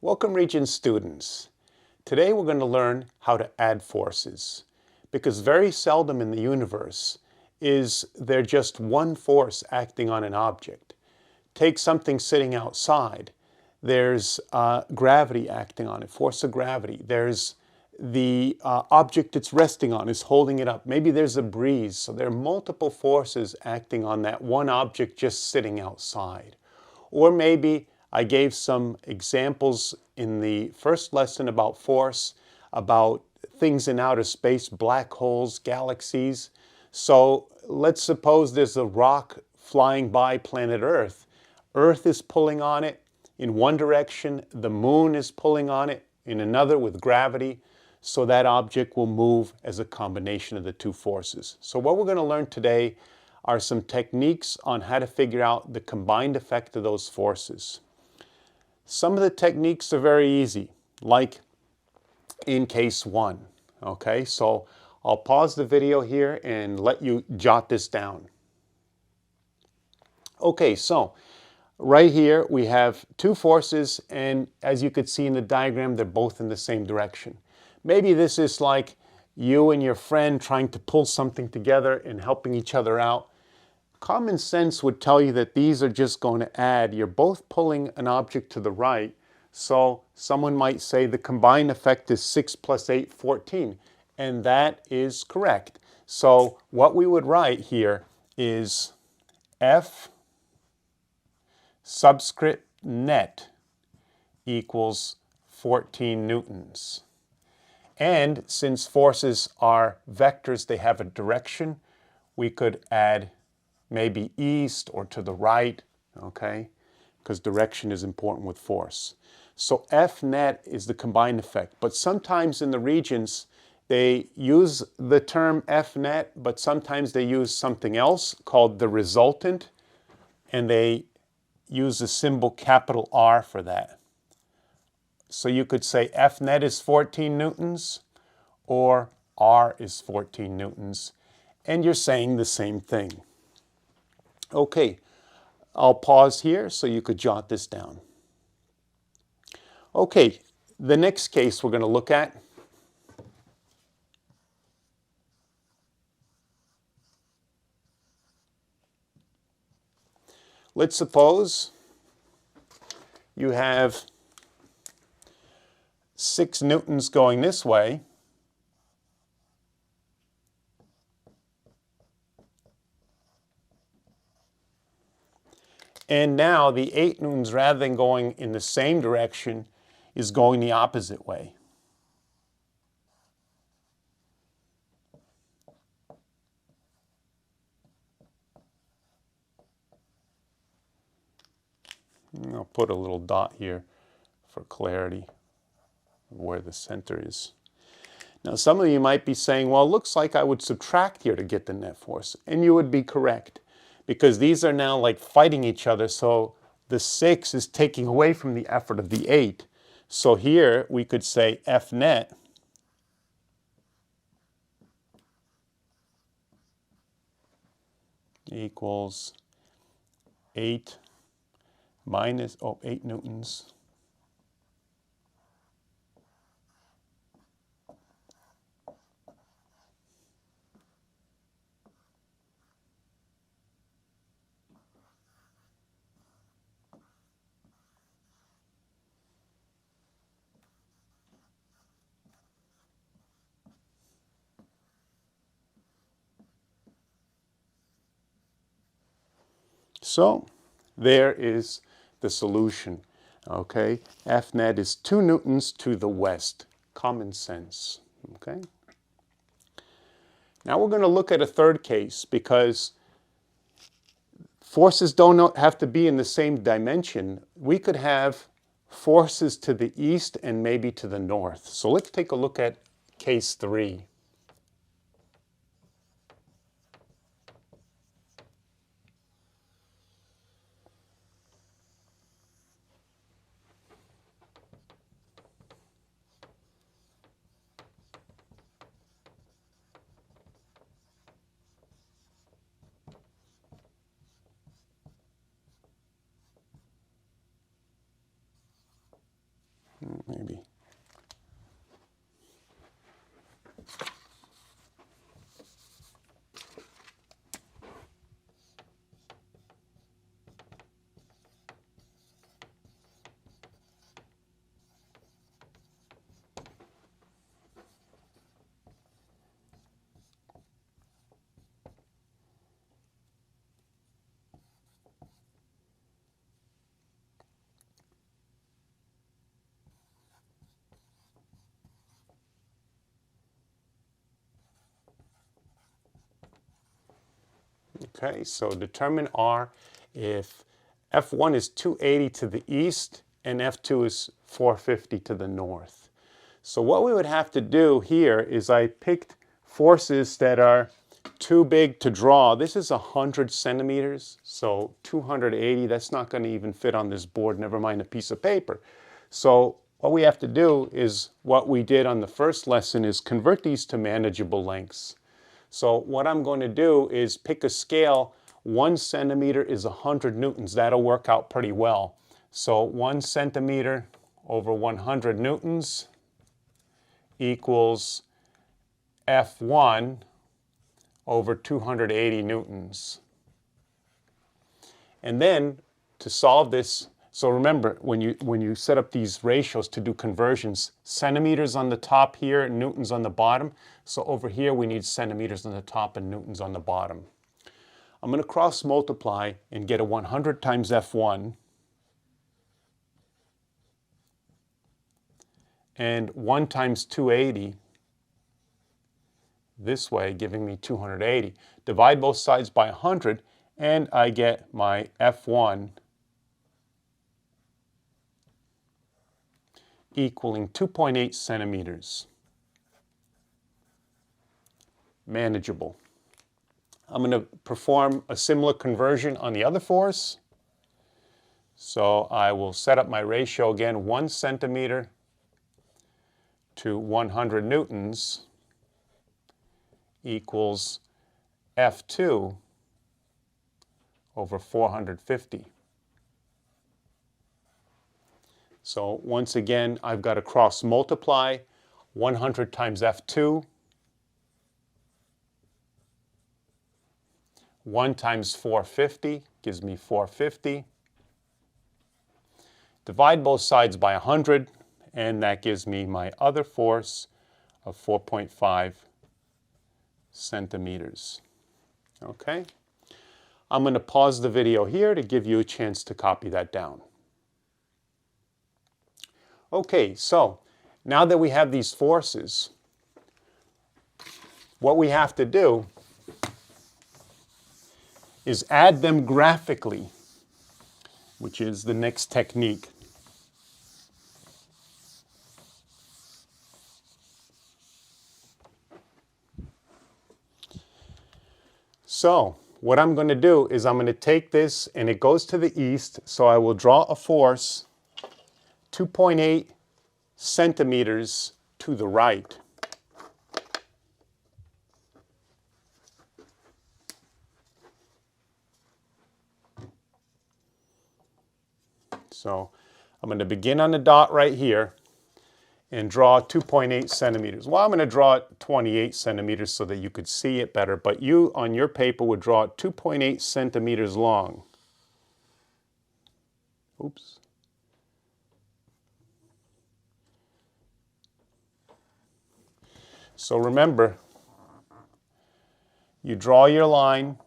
Welcome, Regents students. Today we're going to learn how to add forces, because very seldom in the universe is there just one force acting on an object. Take something sitting outside. There's gravity acting on it, force of gravity. There's the object it's resting on is holding it up. Maybe there's a breeze. So there are multiple forces acting on that one object just sitting outside. Or maybe I gave some examples in the first lesson about force, about things in outer space, black holes, galaxies. So let's suppose there's a rock flying by planet Earth. Earth is pulling on it in one direction, the moon is pulling on it in another with gravity, so that object will move as a combination of the two forces. So what we're going to learn today are some techniques on how to figure out the combined effect of those forces. Some of the techniques are very easy, like in case one. Okay, so I'll pause the video here and let you jot this down. Okay, so right here we have two forces, and as you could see in the diagram, they're both in the same direction. Maybe this is like you and your friend trying to pull something together and helping each other out. Common sense would tell you that these are just going to add. You're both pulling an object to the right, so someone might say the combined effect is 6 plus 8, 14, and that is correct. So what we would write here is F subscript net equals 14 newtons. And since forces are vectors, they have a direction, we could add maybe east or to the right, okay? Because direction is important with force. So F net is the combined effect. But sometimes in the Regents, they use the term F net, but sometimes they use something else called the resultant, and they use the symbol capital R for that. So you could say F net is 14 newtons, or R is 14 newtons, and you're saying the same thing. Okay, I'll pause here so you could jot this down. Okay, the next case we're going to look at . Let's suppose you have 6 newtons going this way, and now the 8 newtons, rather than going in the same direction, is going the opposite way. And I'll put a little dot here for clarity of where the center is. Now some of you might be saying, well, it looks like I would subtract here to get the net force. And you would be correct, because these are now like fighting each other. So the 6 is taking away from the effort of the 8. So here we could say F net equals 8 minus, 8 newtons So there is the solution, okay? F net is 2 newtons to the west. Common sense, okay? Now we're going to look at a third case, because forces don't have to be in the same dimension. We could have forces to the east and maybe to the north. So let's take a look at case 3. Maybe. Okay, so determine R if F1 is 280 to the east and F2 is 450 to the north. So what we would have to do here is I picked forces that are too big to draw. This is 100 centimeters, so 280, that's not going to even fit on this board, never mind a piece of paper. So what we have to do is what we did on the first lesson is convert these to manageable lengths. So what I'm going to do is pick a scale. 1 centimeter is 100 newtons. That'll work out pretty well. So 1 centimeter over 100 newtons equals F1 over 280 newtons. And then to solve this, so remember when you set up these ratios to do conversions, centimeters on the top here, newtons on the bottom. So over here we need centimeters on the top and newtons on the bottom. I'm going to cross multiply and get a 100 times F1 and 1 times 280 this way, giving me 280. Divide both sides by 100 and I get my F1 equaling 2.8 centimeters. Manageable. I'm going to perform a similar conversion on the other force. So I will set up my ratio again, 1 centimeter to 100 newtons equals F2 over 450. So once again, I've got to cross multiply 100 times F2, 1 times 450 gives me 450. Divide both sides by 100, and that gives me my other force of 4.5 centimeters. Okay? I'm going to pause the video here to give you a chance to copy that down. Okay, so now that we have these forces, what we have to do is add them graphically, which is the next technique. So what I'm going to do is I'm going to take this and it goes to the east, so I will draw a force 2.8 centimeters to the right. So I'm going to begin on the dot right here and draw 2.8 centimeters. Well, I'm going to draw it 28 centimeters so that you could see it better, but you on your paper would draw it 2.8 centimeters long. Oops. So remember, you draw your line.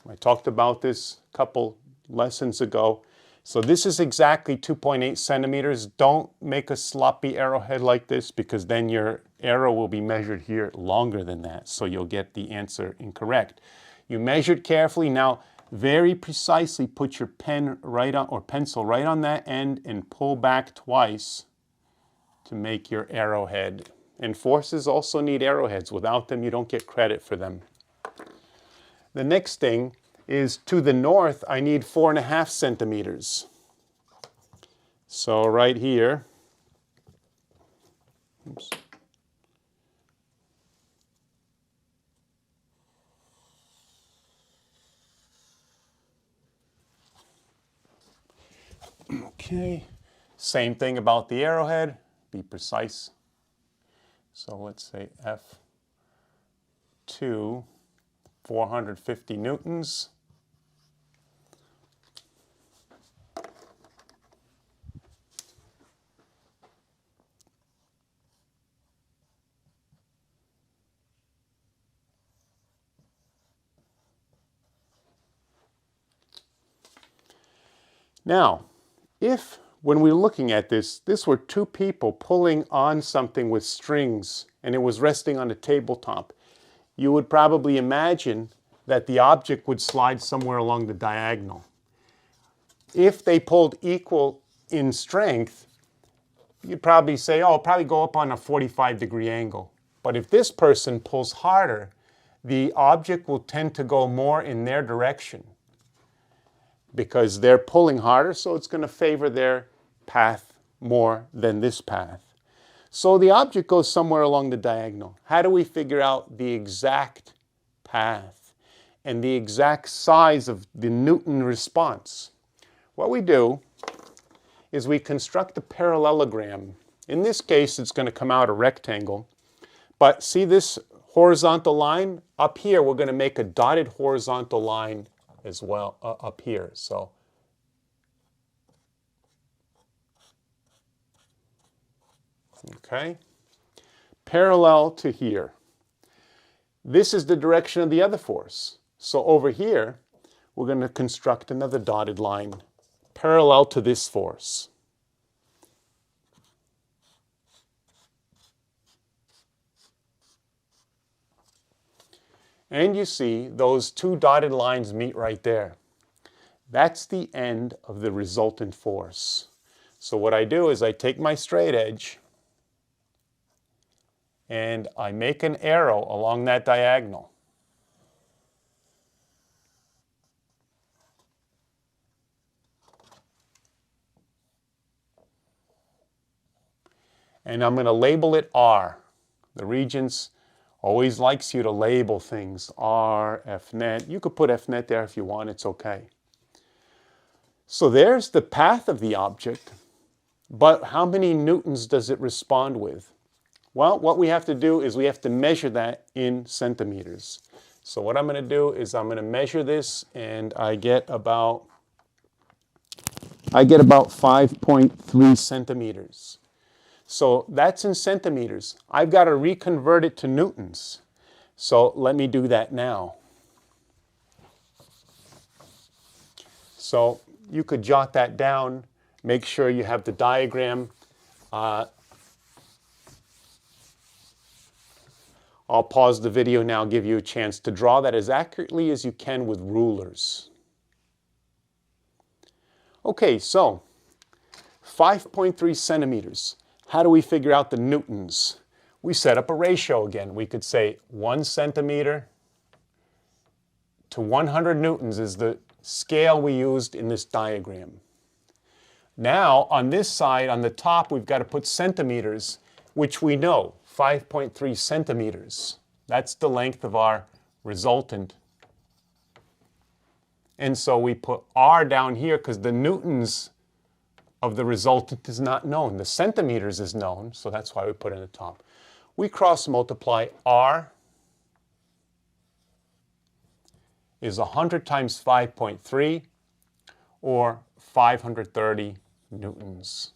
I talked about this a couple lessons ago. So this is exactly 2.8 centimeters. Don't make a sloppy arrowhead like this because then your arrow will be measured here longer than that. So you'll get the answer incorrect. You measured carefully. Now very precisely put your pen right on, or pencil right on that end and pull back twice to make your arrowhead. And forces also need arrowheads. Without them, you don't get credit for them. The next thing is to the north, I need 4.5 centimeters. So right here, oops. Okay, Same thing about the arrowhead, be precise. So let's say F2, 450 newtons. Now, if when we were looking at this were two people pulling on something with strings and it was resting on a tabletop, you would probably imagine that the object would slide somewhere along the diagonal. If they pulled equal in strength, you'd probably say, oh, it'll probably go up on a 45-degree angle. But if this person pulls harder, the object will tend to go more in their direction because they're pulling harder, so it's going to favor their path more than this path. So the object goes somewhere along the diagonal. How do we figure out the exact path and the exact size of the Newton response? What we do is we construct a parallelogram. In this case, it's going to come out a rectangle. But see this horizontal line? Up here, we're going to make a dotted horizontal line as well up here. So okay, parallel to here. This is the direction of the other force. So over here, we're going to construct another dotted line parallel to this force. And you see those two dotted lines meet right there. That's the end of the resultant force. So what I do is I take my straight edge and I make an arrow along that diagonal. And I'm going to label it R. The Regents always likes you to label things. R, Fnet. You could put Fnet there if you want, it's okay. So there's the path of the object, but how many newtons does it respond with? Well, what we have to do is we have to measure that in centimeters. So what I'm going to do is I'm going to measure this, and I get about 5.3 centimeters. So that's in centimeters. I've got to reconvert it to newtons. So let me do that now. So you could jot that down. Make sure you have the diagram. I'll pause the video now, give you a chance to draw that as accurately as you can with rulers. Okay, so 5.3 centimeters. How do we figure out the newtons? We set up a ratio again. We could say 1 centimeter to 100 newtons is the scale we used in this diagram. Now, on this side, on the top, we've got to put centimeters, which we know, 5.3 centimeters. That's the length of our resultant. And so we put R down here because the newtons of the resultant is not known. The centimeters is known, so that's why we put it in the top. We cross multiply. R is 100 times 5.3, or 530 newtons.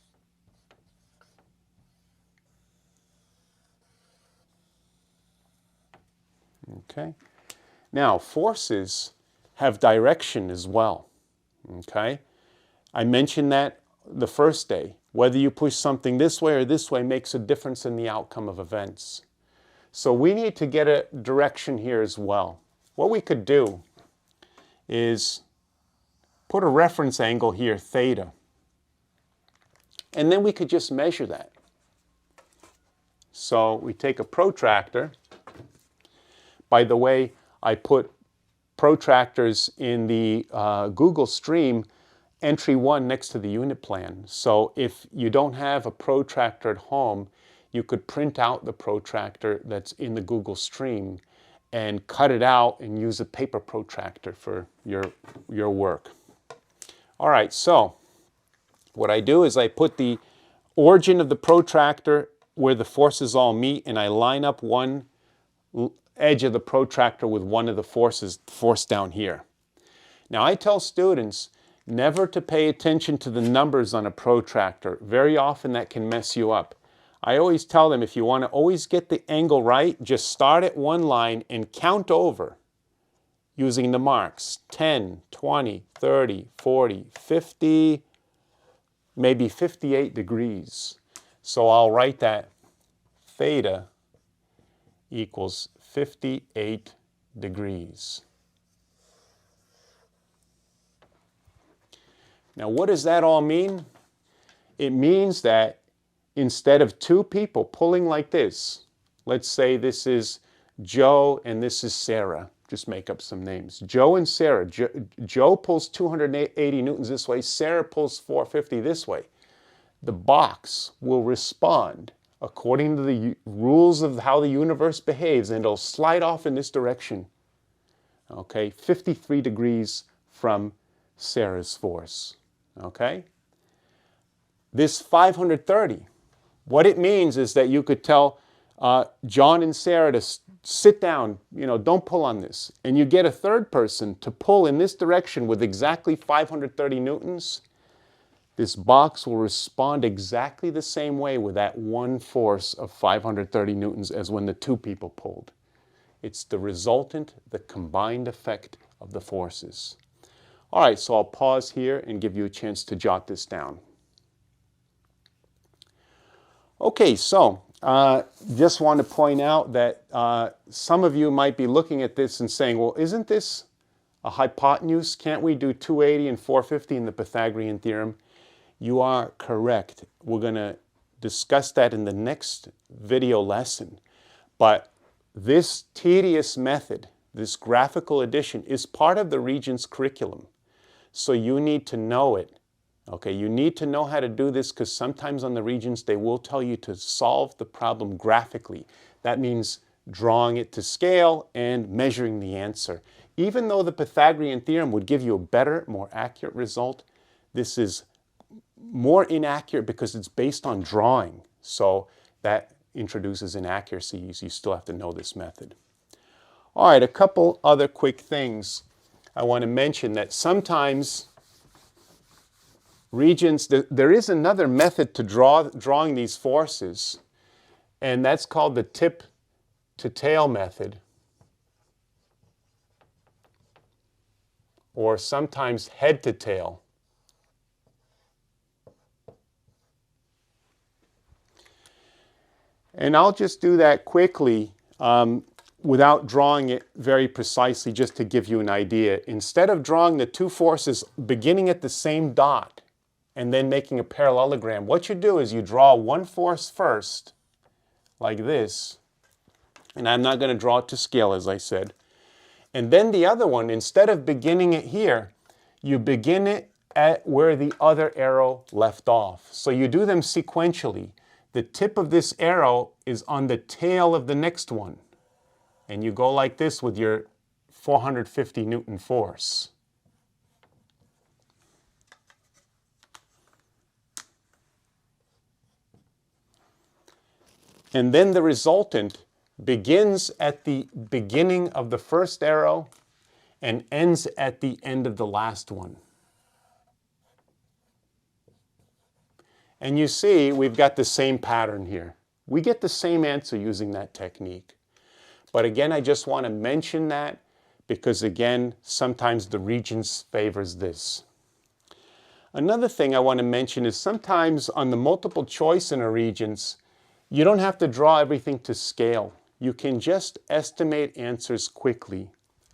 Okay. Now, forces have direction as well. Okay. I mentioned that the first day. Whether you push something this way or this way makes a difference in the outcome of events. So we need to get a direction here as well. What we could do is put a reference angle here, theta. And then we could just measure that. So we take a protractor. By the way, I put protractors in the Google Stream entry 1 next to the unit plan. So if you don't have a protractor at home, you could print out the protractor that's in the Google Stream and cut it out and use a paper protractor for your work. All right, so What I do is I put the origin of the protractor where the forces all meet, and I line up one edge of the protractor with one of the force down here. Now I tell students never to pay attention to the numbers on a protractor. Very often that can mess you up. I always tell them if you want to always get the angle right, just start at one line and count over using the marks 10, 20, 30, 40, 50, maybe 58 degrees. So I'll write that theta equals 58 degrees. Now what does that all mean? It means that instead of two people pulling like this, let's say this is Joe and this is Sarah. Just make up some names. Joe and Sarah. Joe pulls 280 newtons this way. Sarah pulls 450 this way. The box will respond according to the rules of how the universe behaves, and it'll slide off in this direction. Okay, 53 degrees from Sarah's force. Okay? This 530, what it means is that you could tell John and Sarah to sit down, don't pull on this. And you get a third person to pull in this direction with exactly 530 newtons. This box will respond exactly the same way with that one force of 530 newtons as when the two people pulled. It's the resultant, the combined effect of the forces. All right, so I'll pause here and give you a chance to jot this down. Okay, so just want to point out that some of you might be looking at this and saying, well, isn't this a hypotenuse? Can't we do 280 and 450 in the Pythagorean theorem? You are correct. We're going to discuss that in the next video lesson. But this tedious method, this graphical addition, is part of the Regents curriculum. So you need to know it. Okay, you need to know how to do this because sometimes on the Regents they will tell you to solve the problem graphically. That means drawing it to scale and measuring the answer. Even though the Pythagorean theorem would give you a better, more accurate result, this is more inaccurate because it's based on drawing. So that introduces inaccuracies. You still have to know this method. All right, a couple other quick things. I want to mention that sometimes Regents, there is another method to drawing these forces, and that's called the tip to tail method, or sometimes head to tail. And I'll just do that quickly without drawing it very precisely, just to give you an idea. Instead of drawing the two forces beginning at the same dot and then making a parallelogram, what you do is you draw one force first, like this, and I'm not going to draw it to scale, as I said. And then the other one, instead of beginning it here, you begin it at where the other arrow left off. So you do them sequentially. The tip of this arrow is on the tail of the next one. And you go like this with your 450 Newton force. And then the resultant begins at the beginning of the first arrow and ends at the end of the last one. And you see, we've got the same pattern here. We get the same answer using that technique. But again, I just want to mention that because, again, sometimes the Regents favors this. Another thing I want to mention is sometimes on the multiple choice in a Regents, you don't have to draw everything to scale. You can just estimate answers quickly.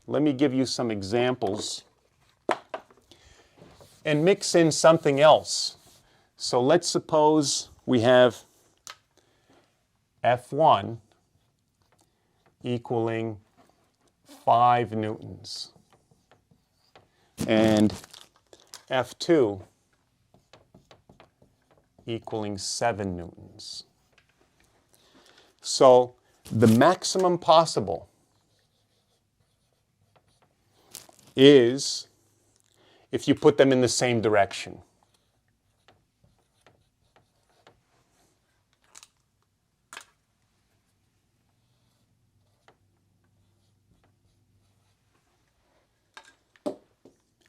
Let me give you some examples and mix in something else. So let's suppose we have F1 equaling 5 newtons and F2 equaling 7 newtons. So the maximum possible is if you put them in the same direction.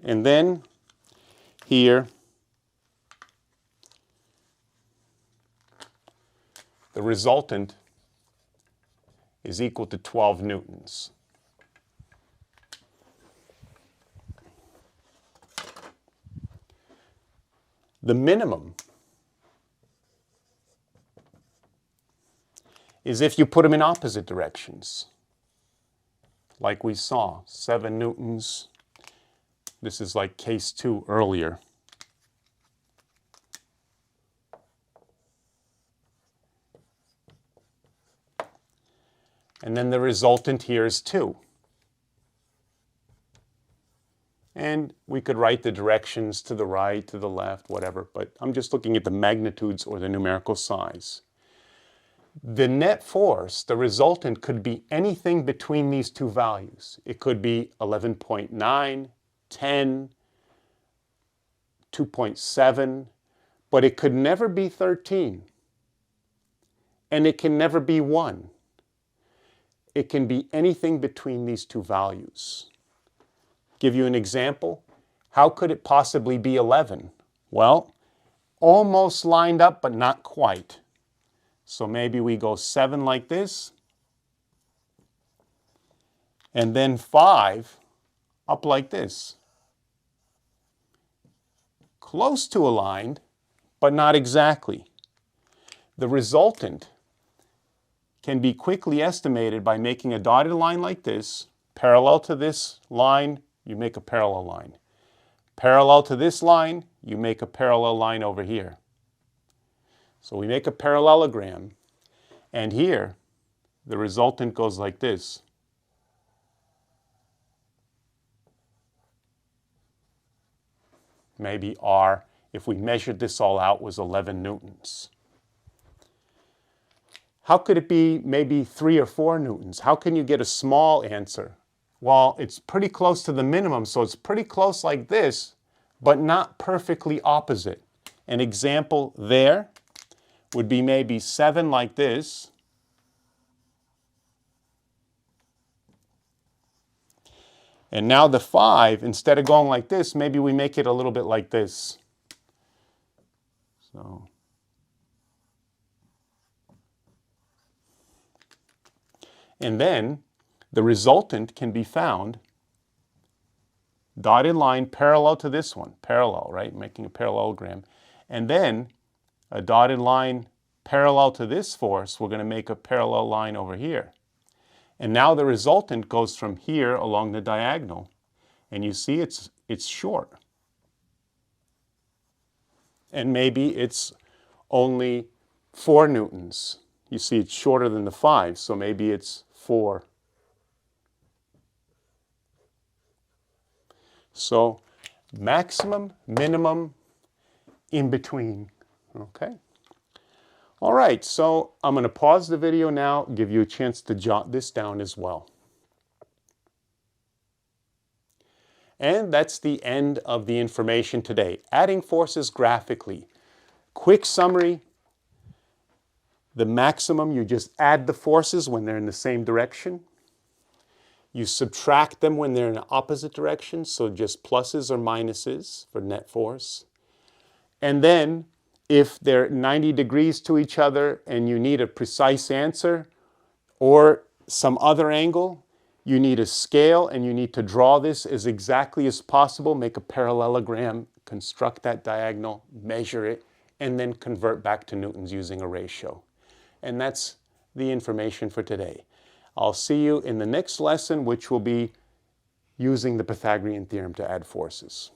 And then here, the resultant is equal to 12 newtons. The minimum is if you put them in opposite directions. Like we saw, 7 newtons. This is like case 2 earlier. And then the resultant here is 2. And we could write the directions to the right, to the left, whatever, but I'm just looking at the magnitudes or the numerical size. The net force, the resultant, could be anything between these two values. It could be 11.9, 10, 2.7, but it could never be 13. And it can never be 1. It can be anything between these two values. Give you an example. How could it possibly be 11? Well, almost lined up, but not quite. So maybe we go 7 like this, and then 5 up like this. Close to aligned, but not exactly. The resultant can be quickly estimated by making a dotted line like this, parallel to this line, you make a parallel line. Parallel to this line, you make a parallel line over here. So we make a parallelogram, and here, the resultant goes like this. Maybe R, if we measured this all out, was 11 newtons. How could it be maybe 3 or 4 newtons? How can you get a small answer? Well, it's pretty close to the minimum, so it's pretty close like this, but not perfectly opposite. An example there would be maybe 7 like this, and now the 5, instead of going like this, maybe we make it a little bit like this. So, and then the resultant can be found, dotted line parallel to this one, parallel, right? Making a parallelogram. And then a dotted line parallel to this force, we're going to make a parallel line over here. And now the resultant goes from here along the diagonal. And you see it's short. And maybe it's only 4 newtons. You see it's shorter than the 5, so maybe it's 4. So maximum, minimum, in between, okay? All right, so I'm going to pause the video now, give you a chance to jot this down as well. And that's the end of the information today. Adding forces graphically. Quick summary. The maximum, you just add the forces when they're in the same direction. You subtract them when they're in opposite directions, so just pluses or minuses for net force. And then, if they're 90 degrees to each other and you need a precise answer or some other angle, you need a scale and you need to draw this as exactly as possible, make a parallelogram, construct that diagonal, measure it, and then convert back to newtons using a ratio. And that's the information for today. I'll see you in the next lesson, which will be using the Pythagorean theorem to add forces.